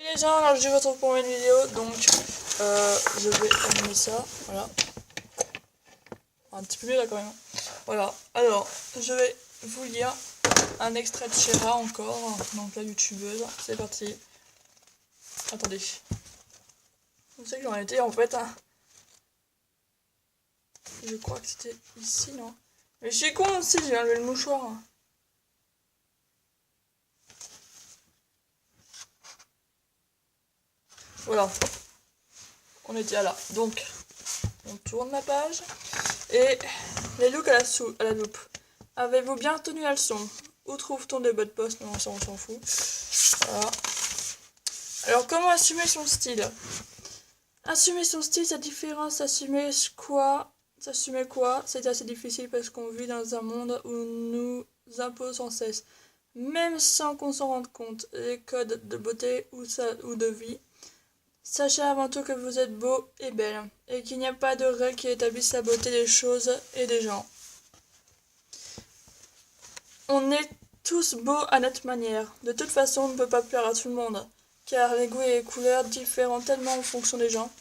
Les gens, alors je vous retrouve pour une vidéo, donc je vais allumer ça, voilà. Un petit peu mieux là quand même. Voilà, alors je vais vous lire un extrait de Shera encore, donc la youtubeuse, c'est parti. Attendez. Vous savez que j'en étais en fait, hein. Je crois que c'était ici, non? Mais je suis con aussi, j'ai enlevé le mouchoir. Voilà, on était là. Donc, on tourne la page. Et les looks à la loupe. Avez-vous bien tenu la leçon? Où trouve-t-on des bonnes postes? Non, ça on s'en fout. Voilà. Alors, comment assumer son style? Assumer son style, sa différence, assumer quoi? S'assumer quoi? C'est assez difficile parce qu'on vit dans un monde où nous impose sans cesse, même sans qu'on s'en rende compte, les codes de beauté ou de vie. Sachez avant tout que vous êtes beau et belle, et qu'il n'y a pas de règles qui établissent la beauté des choses et des gens. On est tous beaux à notre manière. De toute façon, on ne peut pas plaire à tout le monde, car les goûts et les couleurs diffèrent tellement en fonction des gens.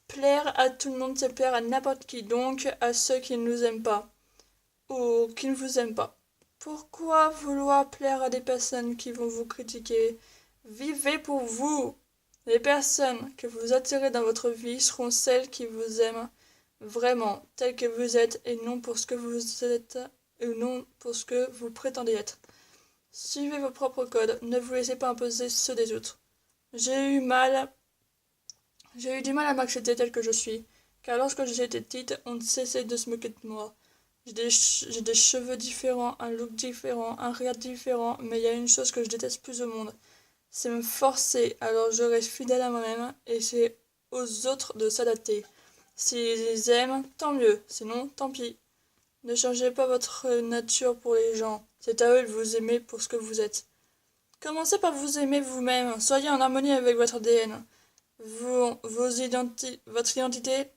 Plaire à tout le monde, c'est plaire à n'importe qui, donc à ceux qui ne nous aiment pas, ou qui ne vous aiment pas. Pourquoi vouloir plaire à des personnes qui vont vous critiquer? Vivez pour vous! Les personnes que vous attirez dans votre vie seront celles qui vous aiment vraiment, telles que vous êtes, et non pour ce que vous êtes, et non pour ce que vous prétendez être. Suivez vos propres codes, ne vous laissez pas imposer ceux des autres. J'ai eu du mal à m'accepter tel que je suis, car lorsque j'étais petite, on ne cessait de se moquer de moi. J'ai des cheveux différents, un look différent, un regard différent, mais il y a une chose que je déteste plus au monde, c'est me forcer, alors je reste fidèle à moi-même et c'est aux autres de s'adapter. S'ils aiment, tant mieux, sinon tant pis. Ne changez pas votre nature pour les gens, c'est à eux de vous aimer pour ce que vous êtes. Commencez par vous aimer vous-même, soyez en harmonie avec votre ADN, votre identité,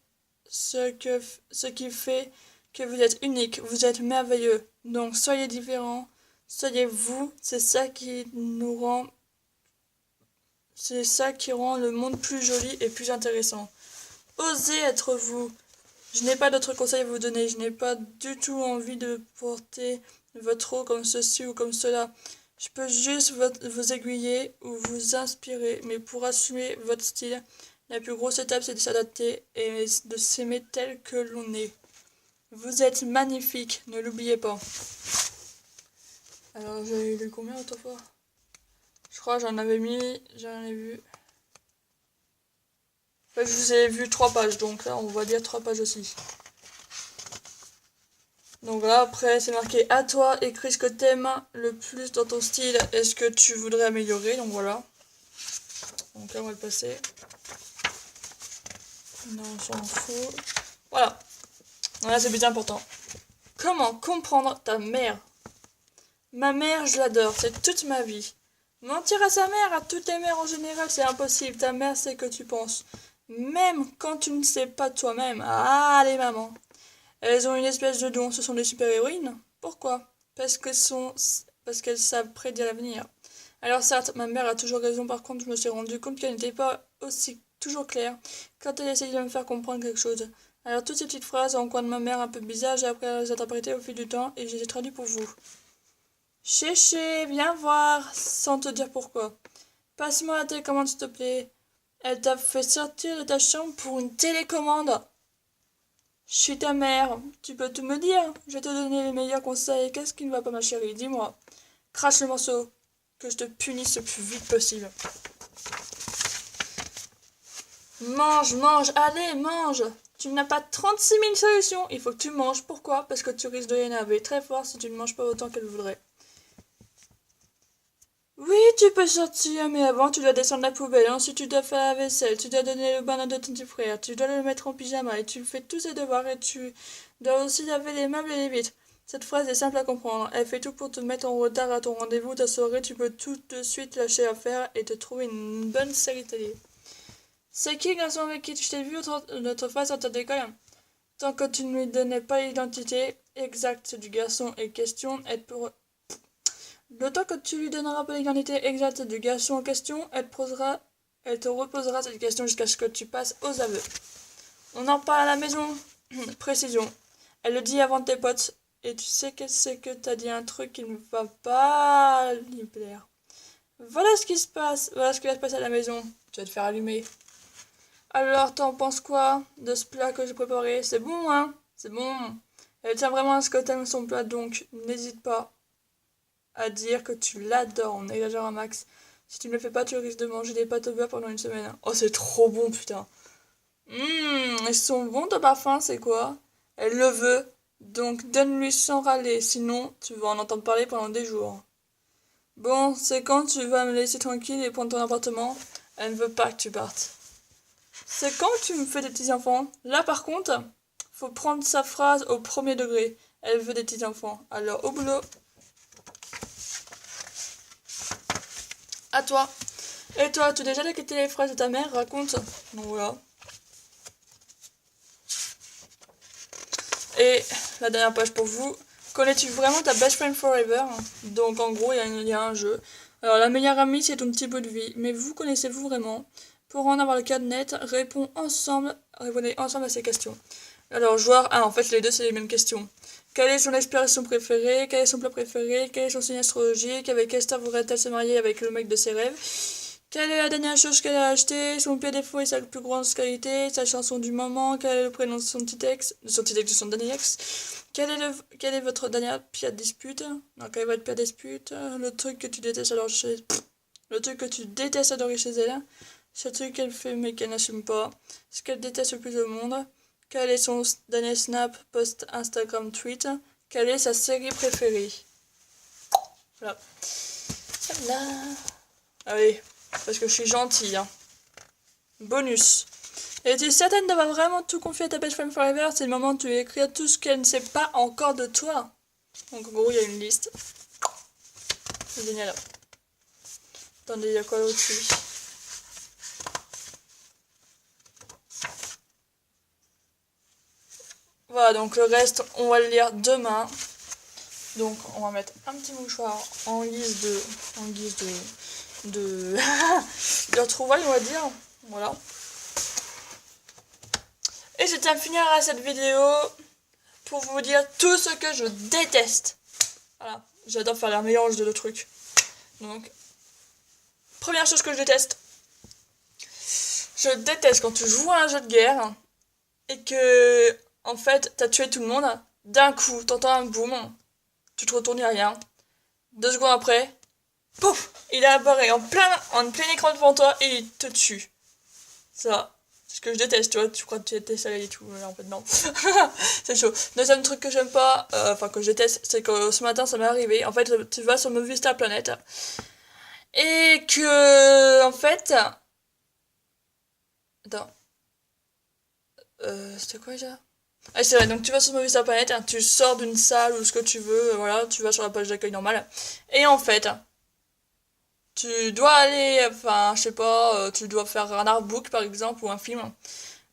ce qui fait que vous êtes unique, vous êtes merveilleux. Donc soyez différents, soyez vous, c'est ça qui rend le monde plus joli et plus intéressant. Osez être vous. Je n'ai pas d'autres conseils à vous donner. Je n'ai pas du tout envie de porter votre eau comme ceci ou comme cela. Je peux juste vous aiguiller ou vous inspirer. Mais pour assumer votre style, la plus grosse étape, c'est de s'adapter et de s'aimer tel que l'on est. Vous êtes magnifique, ne l'oubliez pas. Alors, j'ai lu combien autrefois? Je crois que j'en ai vu. Enfin, je vous ai vu 3 pages, donc là on va dire 3 pages aussi. Donc là après c'est marqué à toi, écris ce que t'aimes le plus dans ton style et ce que tu voudrais améliorer, donc voilà. Donc là on va le passer. Non, on s'en fout. Voilà. Voilà, c'est bien important. Comment comprendre ta mère? Ma mère, je l'adore, c'est toute ma vie. Mentir à sa mère, à toutes les mères en général, c'est impossible. Ta mère sait que tu penses. Même quand tu ne sais pas toi-même. Ah, les mamans. Elles ont une espèce de don, ce sont des super-héroïnes. Pourquoi? Parce qu'elles savent prédire l'avenir. Alors certes, ma mère a toujours raison, par contre, je me suis rendu compte qu'elle n'était pas aussi toujours claire quand elle essayait de me faire comprendre quelque chose. Alors toutes ces petites phrases en coin de ma mère un peu bizarres, j'ai appris à les interpréter au fil du temps et je les ai traduites pour vous. Chéché, viens voir, sans te dire pourquoi. Passe-moi la télécommande s'il te plaît. Elle t'a fait sortir de ta chambre pour une télécommande. Je suis ta mère, tu peux tout me dire. Je vais te donner les meilleurs conseils. Qu'est-ce qui ne va pas, ma chérie? Dis-moi. Crache le morceau, que je te punisse le plus vite possible. Mange, mange, allez, mange. Tu n'as pas 36 000 solutions. Il faut que tu manges. Pourquoi? Parce que tu risques de l'énerver très fort si tu ne manges pas autant qu'elle voudrait. Oui, tu peux sortir, mais avant tu dois descendre la poubelle, ensuite tu dois faire la vaisselle, tu dois donner le bain à ton petit frère, tu dois le mettre en pyjama et tu fais tous ses devoirs et tu dois aussi laver les meubles et les vitres. Cette phrase est simple à comprendre, elle fait tout pour te mettre en retard à ton rendez-vous, ta soirée, tu peux tout de suite lâcher l'affaire et te trouver une bonne série télé. C'est qui le garçon avec qui tu t'es vu l'autre fois sortir d'école? Tant que tu ne lui donnais pas l'identité exacte du garçon en question, elle peut Le temps que tu lui donneras pas l'identité exacte du garçon en question, elle te reposera cette question jusqu'à ce que tu passes aux aveux. On en parle à la maison. Précision. Elle le dit avant tes potes. Et tu sais que c'est que t'as dit un truc qui ne va pas lui plaire. Voilà ce qui se passe. Voilà ce qui va se passer à la maison. Tu vas te faire allumer. Alors, t'en penses quoi de ce plat que j'ai préparé? C'est bon, hein? C'est bon. Elle tient vraiment à ce que t'aimes son plat, donc n'hésite pas à dire que tu l'adores. On exagère un max. Si tu ne le fais pas, tu risques de manger des pâtes au beurre pendant une semaine. Oh, c'est trop bon, putain. Ils sont bons de parfum, c'est quoi? Elle le veut, donc donne-lui sans râler, sinon tu vas en entendre parler pendant des jours. Bon, c'est quand tu vas me laisser tranquille et prendre ton appartement? Elle ne veut pas que tu partes. C'est quand tu me fais des petits-enfants? Là par contre, faut prendre sa phrase au premier degré. Elle veut des petits-enfants. Alors au boulot. À toi. Et toi, tu as déjà quitté les phrases de ta mère? Raconte. Donc voilà. Et la dernière page pour vous. Connais-tu vraiment ta best friend forever? Donc en gros, il y a un jeu. Alors la meilleure amie, c'est ton petit bout de vie. Mais vous connaissez-vous vraiment? Pour en avoir le cadre net, répondez ensemble à ces questions. Alors joueur 1, en fait les deux c'est les mêmes questions. Quelle est son expression préférée? Quel est son plat préféré? Quel est son signe astrologique? Avec quelle star voudrait-elle se marier avec le mec de ses rêves? Quelle est la dernière chose qu'elle a achetée? Son pire défaut et sa plus grande qualité? Sa chanson du moment? Quel est le prénom de son petit ex? De son dernier ex? Quelle est votre dernière pire dispute? Non, quelle est votre pire dispute? Le truc que tu détestes le truc que tu détestes adorer chez elle? Ce truc qu'elle fait mais qu'elle n'assume pas? Ce qu'elle déteste le plus au monde? Quel est son dernier snap, post, Instagram, tweet? Quelle est sa série préférée? Voilà. Voilà. Allez, parce que je suis gentille. Hein. Bonus. Es-tu certaine d'avoir vraiment tout confié à ta best friend forever? C'est le moment où tu vas écrire tout ce qu'elle ne sait pas encore de toi. Donc en gros, il y a une liste. C'est génial. Attendez, il y a quoi au-dessus? Voilà, donc le reste, on va le lire demain. Donc on va mettre un petit mouchoir en guise de de retrouvailles, on va dire. Voilà. Et je tiens à finir cette vidéo pour vous dire tout ce que je déteste. Voilà, j'adore faire un mélange de deux trucs. Donc, première chose que je déteste quand tu joues à un jeu de guerre et que, en fait, t'as tué tout le monde. D'un coup, t'entends un boom, tu te retournes, y'a rien. 2 secondes après, pouf, il est apparu en plein écran devant toi et il te tue. Ça, c'est ce que je déteste, tu vois, tu crois que tu détestes ça et tout, mais en fait non. C'est chaud. Deuxième truc que j'aime pas, que je déteste, c'est que ce matin ça m'est arrivé. En fait, tu vas sur Movie Star Planet et que, en fait, attends, c'était quoi déjà? Ah c'est vrai, donc tu vas sur Movie Star Planet, hein, tu sors d'une salle ou ce que tu veux, voilà, tu vas sur la page d'accueil normale, et en fait, tu dois aller, enfin, je sais pas, tu dois faire un artbook par exemple ou un film.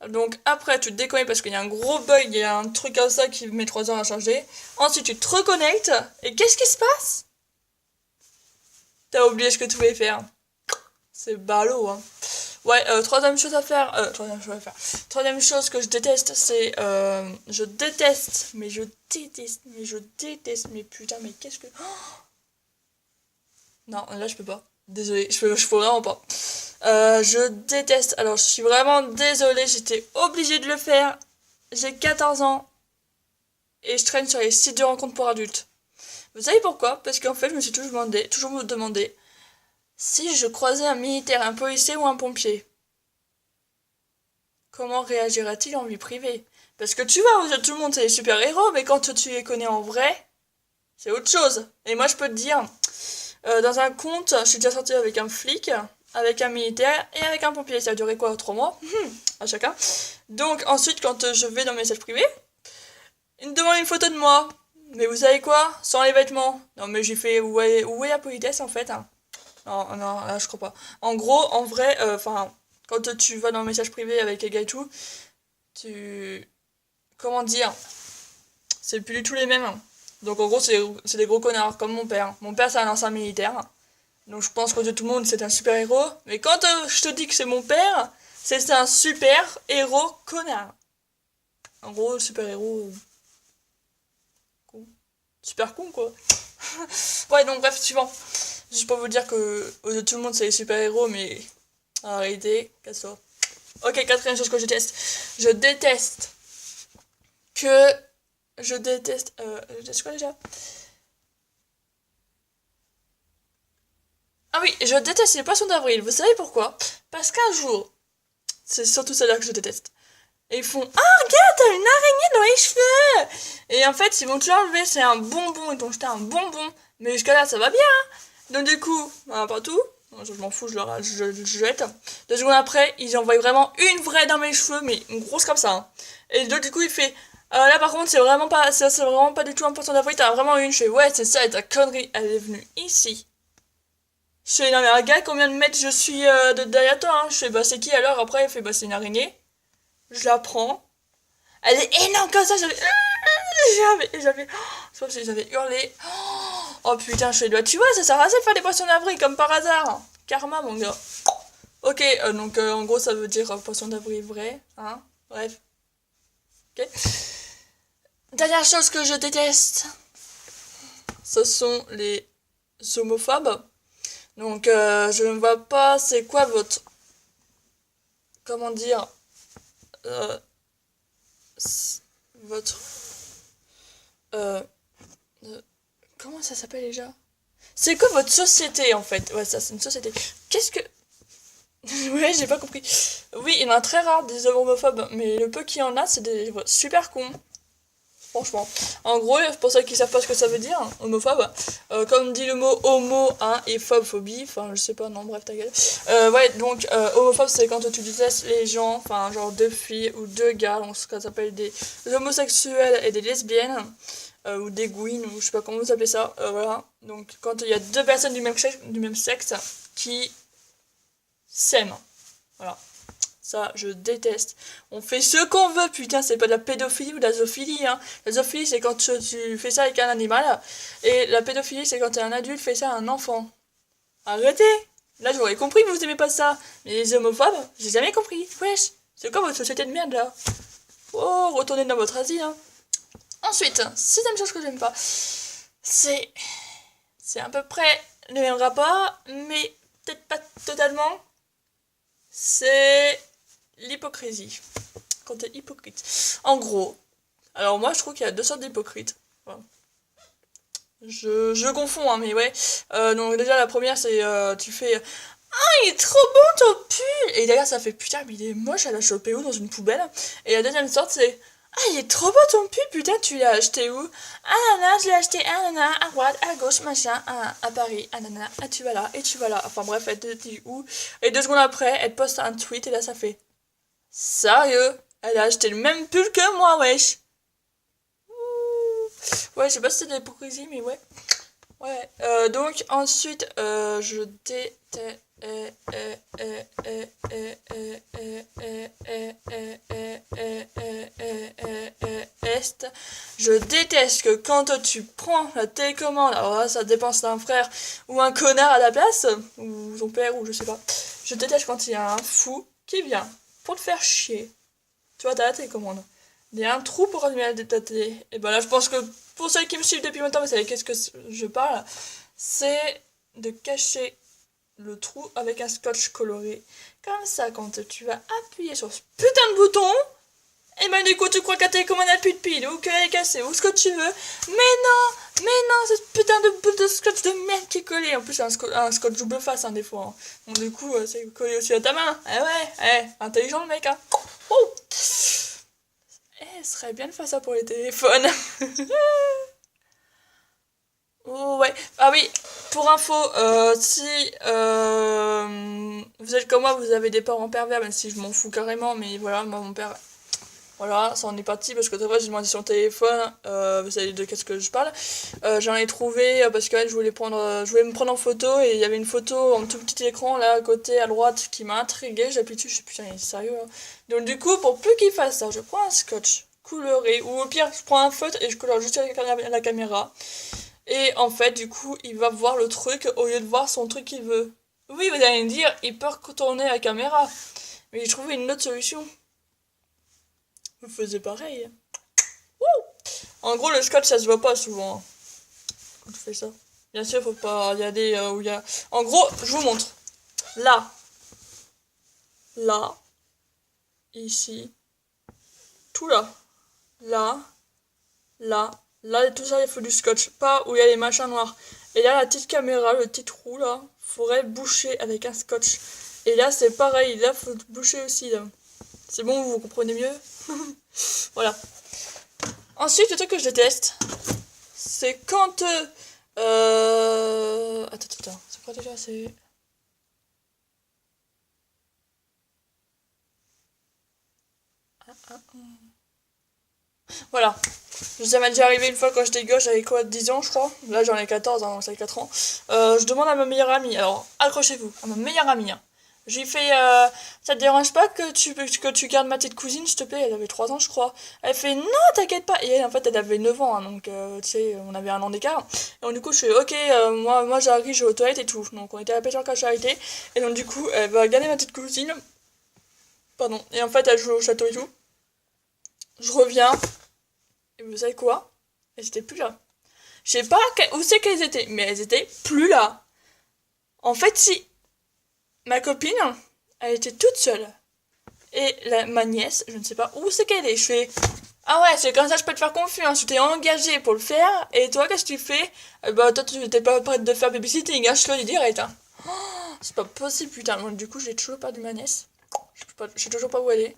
Donc après, tu te déconnectes parce qu'il y a un gros bug, il y a un truc comme ça qui met 3 heures à charger. Ensuite, tu te reconnectes, et qu'est-ce qui se passe? T'as oublié ce que tu voulais faire. C'est ballot, hein. Ouais, troisième chose à faire. Troisième chose que je déteste, c'est. Mais putain, mais qu'est-ce que. Non, là je peux pas. Désolée, je peux vraiment pas. Je déteste. Alors, je suis vraiment désolée, j'étais obligée de le faire. J'ai 14 ans et je traîne sur les sites de rencontres pour adultes. Vous savez pourquoi? Parce qu'en fait, je me suis toujours me demandé si je croisais un militaire, un policier ou un pompier. Comment réagira-t-il en vie privée? Parce que tu vois, tout le monde c'est des super-héros, mais quand tu les connais en vrai, c'est autre chose. Et moi, je peux te dire, dans un conte, je suis déjà sortie avec un flic, avec un militaire et avec un pompier. Ça a duré quoi? 3 mois? À chacun. Donc ensuite, quand je vais dans mes messages privés, ils me demandent une photo de moi. Mais vous savez quoi? Sans les vêtements. Non mais j'ai fait où est la politesse en fait, hein? Non, non, là je crois pas. En gros, en vrai, quand tu vas dans le message privé avec les gars et tout, tu... Comment dire? C'est plus du tout les mêmes. Hein. Donc en gros, c'est des gros connards, comme mon père. Mon père, c'est un ancien militaire. Donc je pense que de tout le monde, c'est un super-héros. Mais quand je te dis que c'est mon père, c'est un super-héros connard. En gros, super-héros... con. Super con, quoi. Ouais, donc bref, suivant. Juste pour vous dire que de tout le monde, c'est les super-héros, mais en réalité, casse-toi. Ok, quatrième chose que je déteste. Je déteste que... Je déteste... je déteste quoi déjà? Ah oui, je déteste les poissons d'avril. Vous savez pourquoi? Parce qu'un jour, c'est surtout celle-là que je déteste. Et ils font ah, regarde, t'as une araignée dans les cheveux! Et en fait, ils vont te l'enlever, c'est un bonbon, ils t'ont jeté un bonbon. Mais jusqu'à là, ça va bien, hein. Donc du coup, pas tout. Je m'en fous, je jette. 2 secondes après, ils envoient vraiment une vraie dans mes cheveux, mais une grosse comme ça, hein. Et donc du coup, il fait là par contre, c'est vraiment pas du tout un poisson d'avril, t'as vraiment une. Je fais ouais, c'est ça, et ta connerie, elle est venue ici. Je fais non mais regarde combien de mètres je suis derrière toi, hein. Je fais bah c'est qui alors? Après, il fait bah c'est une araignée. Je la prends. Elle est énorme comme ça, c'est comme si j'avais hurlé. Oh putain, je fais bah tu vois, ça sert à ça de faire des poissons d'avril comme par hasard. Karma, mon gars. Ok, donc en gros, ça veut dire poisson d'avril vrai, hein. Bref. Ok. Dernière chose que je déteste, ce sont les homophobes. Donc, je ne vois pas c'est quoi votre... Comment dire euh, votre... Euh, comment ça s'appelle déjà? C'est quoi votre société en fait? Ouais, ça c'est une société. Qu'est-ce que... Ouais, j'ai pas compris. Oui, il y en a très rare des homophobes, mais le peu qu'il y en a, c'est des super cons. Franchement. En gros, pour ceux qui savent pas ce que ça veut dire, hein, homophobe, comme dit le mot homo, hein, et phobie, enfin je sais pas, non, bref, ta gueule. Ouais, donc homophobe c'est quand tu détestes les gens, enfin genre 2 filles ou 2 gars, donc ça s'appelle des homosexuels et des lesbiennes, ou des gouines, ou je sais pas comment vous appelez ça, voilà. Donc quand il y a 2 personnes du même sexe qui s'aiment, voilà. Ça, je déteste. On fait ce qu'on veut, putain, c'est pas de la pédophilie ou de la zoophilie, hein. La zoophilie, c'est quand tu fais ça avec un animal. Et la pédophilie, c'est quand un adulte fait ça à un enfant. Arrêtez! Là, j'aurais compris que vous aimez pas ça. Mais les homophobes, j'ai jamais compris. Wesh, c'est quoi votre société de merde, là? Oh, retournez dans votre asile, hein. Ensuite, sixième chose que j'aime pas, c'est... C'est à peu près le même rapport, mais peut-être pas totalement. C'est l'hypocrisie. Quand t'es hypocrite. En gros, alors moi je trouve qu'il y a 2 sortes d'hypocrites. Enfin, je confonds, hein, mais ouais. Donc déjà la première c'est tu fais ah il est trop bon ton pull! Et d'ailleurs ça fait putain mais il est moche, elle l'a chopé où dans une poubelle? Et la deuxième sorte c'est ah il est trop beau ton pull, putain tu l'as acheté où? Ah nana je l'ai acheté à droite, à gauche, machin, à Paris, nana, ah tu vas là, et tu vas là. Enfin bref, elle te dit où. Et 2 secondes après, elle poste un tweet et là ça fait sérieux? Elle a acheté le même pull que moi, wesh. Ouais, je sais pas si c'est de l'hypocrisie, mais ouais. Ouais. Donc ensuite, je déteste. Je déteste que quand tu prends la télécommande, alors là ça dépend si c'est un frère ou un connard à la place, ou son père, ou je sais pas. Je déteste quand il y a un fou qui vient pour te faire chier. Tu vois, t'as la télécommande. Il y a un trou pour allumer ta télé. Et ben là, je pense que pour ceux qui me suivent depuis longtemps, vous savez qu'est-ce que je parle. C'est de cacher le trou avec un scotch coloré. Comme ça, quand tu vas appuyer sur ce putain de bouton, et ben du coup, tu crois que ta télécommande n'a plus de pile, ou qu'elle est cassée, ou ce que tu veux. Mais non, c'est ce putain de boule de scotch de merde qui est collé. En plus, c'est un scotch double face, hein, des fois. Hein. Donc du coup, c'est collé aussi à ta main. Eh ouais, intelligent le mec, hein. Oh. Ce serait bien de faire ça pour les téléphones. Oh, ouais. Ah oui, pour info, si vous êtes comme moi, vous avez des parents pervers, même si je m'en fous carrément, mais voilà, moi, mon père, voilà, ça en est parti parce que très fois j'ai demandé sur le téléphone, vous savez de qu'est-ce que je parle. J'en ai trouvé parce que je voulais je voulais me prendre en photo et il y avait une photo en tout petit écran là à côté à droite qui m'a intrigué. J'appuie dessus, je suis putain, il est sérieux, hein. Donc du coup, pour plus qu'il fasse ça, je prends un scotch colorer. Ou au pire, je prends un feutre et je colore juste avec la caméra. Et en fait, du coup, il va voir le truc au lieu de voir son truc qu'il veut. Oui, vous allez me dire, il peut retourner la caméra. Mais j'ai trouvé une autre solution. Vous faisiez pareil. Wouh! En gros, le scotch, ça se voit pas souvent, hein, quand tu fais ça. Bien sûr, faut pas. Il y a des où il y a. En gros, je vous montre. Là. Là. Ici. Tout là. Là. Là. Là, tout ça, il faut du scotch. Pas où il y a les machins noirs. Et là, la petite caméra, le petit trou là, faudrait boucher avec un scotch. Et là, c'est pareil. Là, faut boucher aussi. Là. C'est bon, vous comprenez mieux? Voilà. Ensuite, le truc que je déteste, c'est quand... Attends. C'est quoi déjà? C'est... Voilà. Ça m'est déjà arrivé une fois quand j'étais gosse, j'avais quoi, 10 ans je crois. Là j'en ai 14, hein, donc ça fait 4 ans. Je demande à ma meilleure amie, alors accrochez-vous, à ma meilleure amie. Hein. J'ai fait, ça te dérange pas que tu gardes ma petite cousine, s'il te plaît? Elle avait 3 ans je crois. Elle fait, non t'inquiète pas. Et elle, en fait elle avait 9 ans, hein, donc tu sais, on avait un an d'écart. Et donc du coup je fais, ok, moi j'arrive, je vais aux toilettes et tout. Donc on était à la pétanque à Charité. Et donc du coup elle va garder ma petite cousine. Pardon. Et en fait elle joue au château et tout. Je reviens. Et vous savez quoi? Elles étaient plus là. Je sais pas où c'est qu'elles étaient, mais elles étaient plus là. En fait, si. Ma copine, elle était toute seule. Et ma nièce, je ne sais pas où c'est qu'elle est. Je fais, ah ouais, c'est comme ça, je peux te faire confiance. Tu t'es engagée pour le faire. Et toi, qu'est-ce que tu fais? Bah, toi, tu n'étais pas prête de faire babysitting. Hein, je te le dis direct. Hein. Oh, c'est pas possible, putain. Donc, du coup, j'ai toujours pas de ma nièce. Je sais toujours pas où elle est.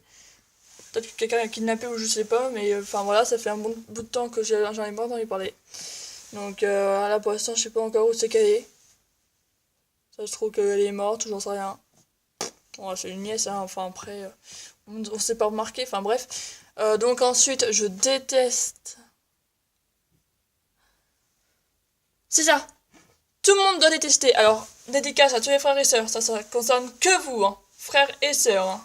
Peut-être que quelqu'un a kidnappé ou je sais pas, mais enfin voilà, ça fait un bon bout de temps que j'en ai pas entendu parler. Donc là pour l'instant, je sais pas encore où c'est qu'elle est. Ça se trouve qu'elle est morte, j'en sais rien. Bon, c'est une nièce, hein, enfin après, on s'est pas remarqué, enfin bref. Donc ensuite, je déteste. C'est ça! Tout le monde doit détester. Alors, dédicace à tous les frères et sœurs, ça concerne que vous, hein, frères et sœurs. Hein.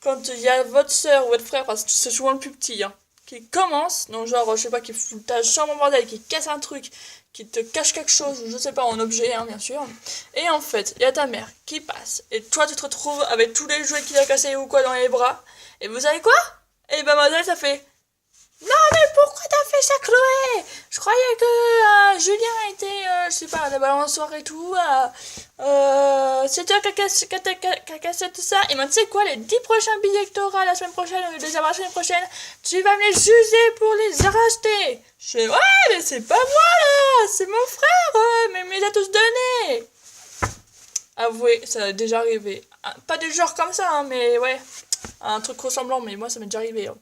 Quand il y a votre soeur ou votre frère, parce que c'est souvent le plus petit, hein, qui commence, donc genre, je sais pas, qui fout ta chambre en bordel, qui casse un truc, qui te cache quelque chose, ou je sais pas, en objet, hein, bien sûr. Et en fait, il y a ta mère qui passe, et toi tu te retrouves avec tous les jouets qu'il a cassés ou quoi dans les bras, et vous savez quoi? Et ben mademoiselle, ça fait... Non mais pourquoi t'as fait ça, Chloé? Je croyais que Julien était, je sais pas, à la balançoire et tout. C'est toi qui a cassé tout ça. Et maintenant, tu sais quoi, les 10 prochains billets que t'auras la semaine prochaine, ou les avoir la semaine prochaine, tu vas me les juger pour les racheter. Je fais, ouais, mais c'est pas moi là, c'est mon frère, mais il me les a tous donnés. Avouez, ça a déjà arrivé. Pas du genre comme ça, hein, mais ouais. Un truc ressemblant, mais moi ça m'est déjà arrivé. Hein.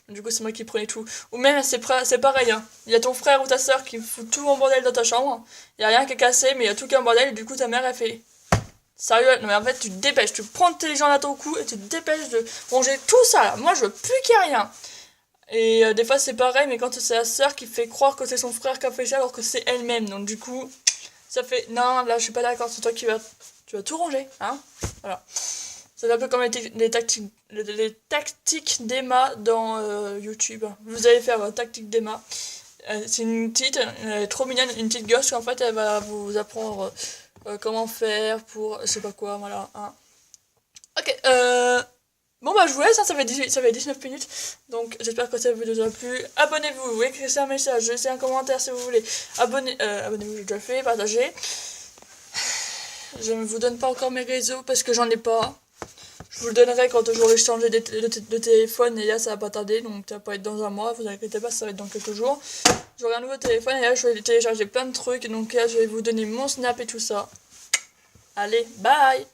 Du coup, c'est moi qui prenais tout. Ou même, c'est pareil. Hein. Il y a ton frère ou ta soeur qui fout tout en bordel dans ta chambre. Il y a rien qui est cassé, mais il y a tout qui est en bordel. Et du coup, ta mère, elle fait... Sérieux? Non, mais en fait, tu te dépêches. Tu prends tes gens à ton cou et tu te dépêches de ranger tout ça. Là. Moi, je veux plus qu'il y ait rien. Et des fois, c'est pareil, mais quand c'est la soeur qui fait croire que c'est son frère qui a fait ça alors que c'est elle-même. Donc, du coup, ça fait... Non, là, je suis pas d'accord. C'est toi qui vas... Tu vas tout ranger. Hein? Voilà. C'est un peu comme les tactiques d'Emma dans YouTube. Vous allez faire tactique d'Emma. C'est une petite, elle est trop mignonne, une petite gosse en fait, elle va vous apprendre comment faire pour je sais pas quoi, voilà. Hein. Ok, bon bah je vous laisse, hein, ça fait 19 minutes. Donc j'espère que ça vous a plu. Abonnez-vous, écrivez un message, laissez un commentaire si vous voulez. Abonnez-vous, j'ai déjà fait, partagez. Je ne vous donne pas encore mes réseaux parce que j'en ai pas. Je vous le donnerai quand j'aurai changé de téléphone et là ça va pas tarder, donc ça va pas être dans un mois, vous inquiétez pas, ça va être dans quelques jours. J'aurai un nouveau téléphone et là je vais télécharger plein de trucs, donc là je vais vous donner mon snap et tout ça. Allez, bye!